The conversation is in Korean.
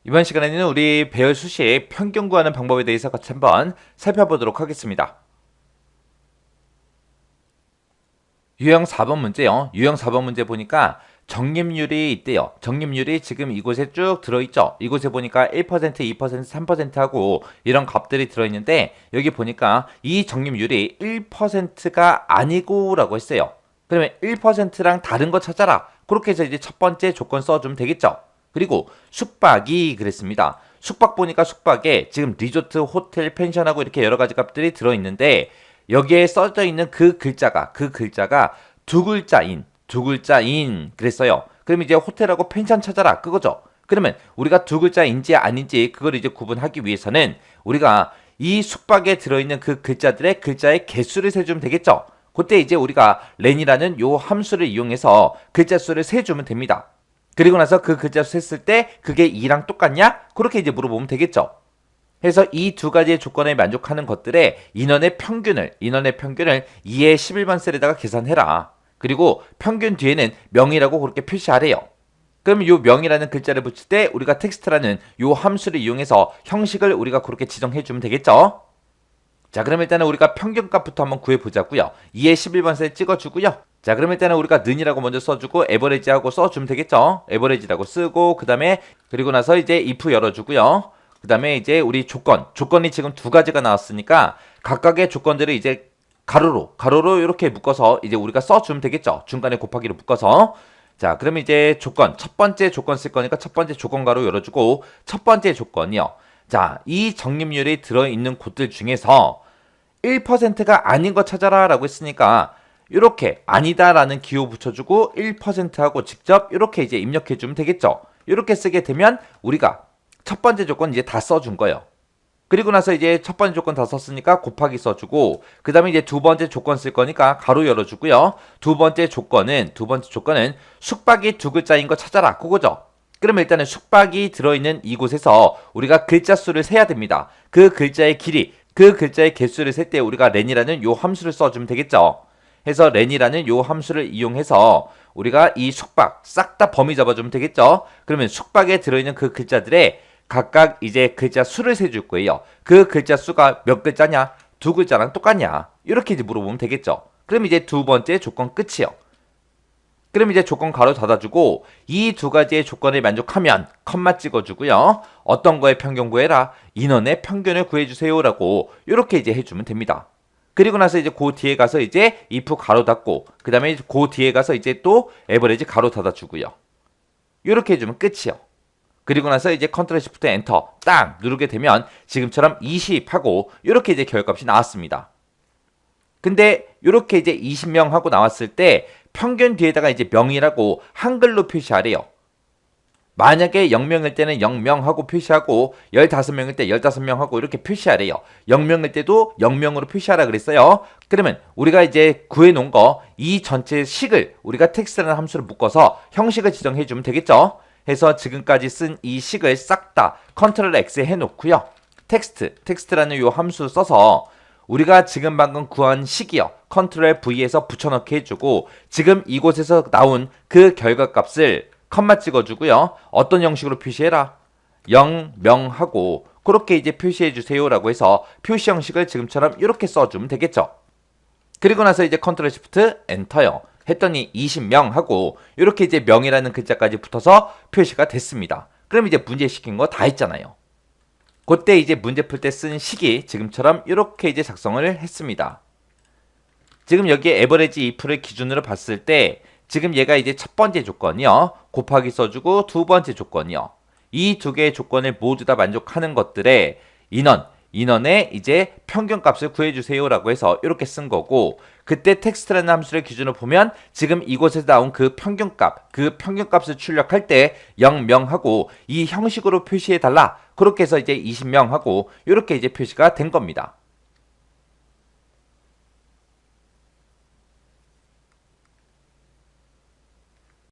이번 시간에는 우리 배열 수식 평균 구하는 방법에 대해서 같이 한번 살펴보도록 하겠습니다. 유형 4번 문제요. 유형 4번 문제 보니까 적립률이 있대요. 적립률이 지금 이곳에 쭉 들어있죠. 이곳에 보니까 1%, 2%, 3% 하고 이런 값들이 들어있는데 여기 보니까 이 적립률이 1%가 아니고 라고 했어요. 그러면 1%랑 다른 거 찾아라. 그렇게 해서 이제 첫 번째 조건 써주면 되겠죠. 그리고 숙박이 그랬습니다. 숙박 보니까 숙박에 지금 리조트, 호텔, 펜션하고 이렇게 여러 가지 값들이 들어있는데 여기에 써져 있는 그 글자가 두 글자인 그랬어요. 그럼 이제 호텔하고 펜션 찾아라 그거죠. 그러면 우리가 두 글자인지 아닌지 그걸 이제 구분하기 위해서는 우리가 이 숙박에 들어있는 그 글자의 개수를 세주면 되겠죠. 그때 이제 우리가 렌이라는 요 함수를 이용해서 글자 수를 세주면 됩니다. 그리고 나서 그 글자 수 셌을 때 그게 2랑 똑같냐? 그렇게 이제 물어보면 되겠죠. 해서 이 두 가지의 조건에 만족하는 것들의 인원의 평균을 2의 11번 셀에다가 계산해라. 그리고 평균 뒤에는 명이라고 그렇게 표시하래요. 그럼 이 명이라는 글자를 붙일 때 우리가 텍스트라는 이 함수를 이용해서 형식을 우리가 그렇게 지정해주면 되겠죠. 자, 그럼 일단은 우리가 평균값부터 한번 구해보자고요. 2의 11번 셀 찍어주고요. 자, 그럼 일단은 우리가 는이라고 먼저 써주고 에버리지하고 써주면 되겠죠. 에버리지라고 쓰고 그리고 나서 이제 if 열어주고요. 그 다음에 이제 우리 조건이 지금 두 가지가 나왔으니까 각각의 조건들을 이제 가로로 이렇게 묶어서 이제 우리가 써주면 되겠죠. 중간에 곱하기로 묶어서. 자, 그러면 이제 첫 번째 조건 쓸 거니까 첫 번째 조건 가로 열어주고 첫 번째 조건이요. 자, 이 적립률이 들어있는 곳들 중에서 1%가 아닌 거 찾아라 라고 했으니까 이렇게 아니다라는 기호 붙여주고 1%하고 직접 이렇게 이제 입력해주면 되겠죠. 이렇게 쓰게 되면 우리가 첫 번째 조건 이제 다 써준 거예요. 그리고 나서 이제 첫 번째 조건 다 썼으니까 곱하기 써주고 그 다음에 이제 두 번째 조건 쓸 거니까 가로 열어주고요. 두 번째 조건은 숙박이 두 글자인 거 찾아라 그거죠. 그러면 일단은 숙박이 들어있는 이곳에서 우리가 글자 수를 세야 됩니다. 그 글자의 길이, 그 글자의 개수를 셀 때 우리가 렌이라는 요 함수를 써주면 되겠죠. 해서 렌이라는 요 함수를 이용해서 우리가 이 숙박 싹 다 범위 잡아주면 되겠죠. 그러면 숙박에 들어있는 그 글자들의 각각 이제 글자 수를 세줄 거예요. 그 글자 수가 몇 글자냐? 두 글자랑 똑같냐? 이렇게 이제 물어보면 되겠죠. 그럼 이제 두 번째 조건 끝이요. 그럼 이제 조건 가로 닫아주고 이 두 가지의 조건을 만족하면 컴마 찍어주고요. 어떤 거의 평균 구해라? 인원의 평균을 구해주세요 라고 이렇게 이제 해주면 됩니다. 그리고 나서 이제 그 뒤에 가서 이제 if 가로 닫고 그 다음에 그 뒤에 가서 이제 또 에버리지 가로 닫아주고요. 이렇게 해주면 끝이요. 그리고 나서 이제 컨트롤 시프트 엔터 딱 누르게 되면 지금처럼 20 하고 이렇게 이제 결과값이 나왔습니다. 근데 이렇게 이제 20명 하고 나왔을 때 평균 뒤에다가 이제 명이라고 한글로 표시하래요. 만약에 0명일 때는 0명 하고 표시하고 15명일 때 15명 하고 이렇게 표시하래요. 0명일 때도 0명으로 표시하라 그랬어요. 그러면 우리가 이제 구해놓은 거 이 전체 식을 우리가 텍스트라는 함수를 묶어서 형식을 지정해 주면 되겠죠. 해서 지금까지 쓴 이 식을 싹 다 컨트롤 X 해놓고요. 텍스트라는 요 함수 써서 우리가 지금 방금 구한 식이요. 컨트롤 V에서 붙여넣기 해주고 지금 이곳에서 나온 그 결과값을 컴마 찍어주고요. 어떤 형식으로 표시해라? 0, 명하고 그렇게 이제 표시해주세요 라고 해서 표시 형식을 지금처럼 이렇게 써주면 되겠죠. 그리고 나서 이제 컨트롤 시프트 엔터요. 했더니 20명 하고 이렇게 이제 명이라는 글자까지 붙어서 표시가 됐습니다. 그럼 이제 문제 시킨 거 다 했잖아요. 그때 이제 문제 풀 때 쓴 식이 지금처럼 이렇게 이제 작성을 했습니다. 지금 여기에 에버리지 if를 기준으로 봤을 때 지금 얘가 이제 첫 번째 조건이요. 곱하기 써주고 두 번째 조건이요. 이 두 개의 조건을 모두 다 만족하는 것들의 인원의 이제 평균값을 구해주세요 라고 해서 이렇게 쓴 거고 그때 텍스트라는 함수를 기준으로 보면 지금 이곳에서 나온 그 평균값을 출력할 때 0명하고 이 형식으로 표시해달라 그렇게 해서 이제 20명하고 이렇게 이제 표시가 된 겁니다.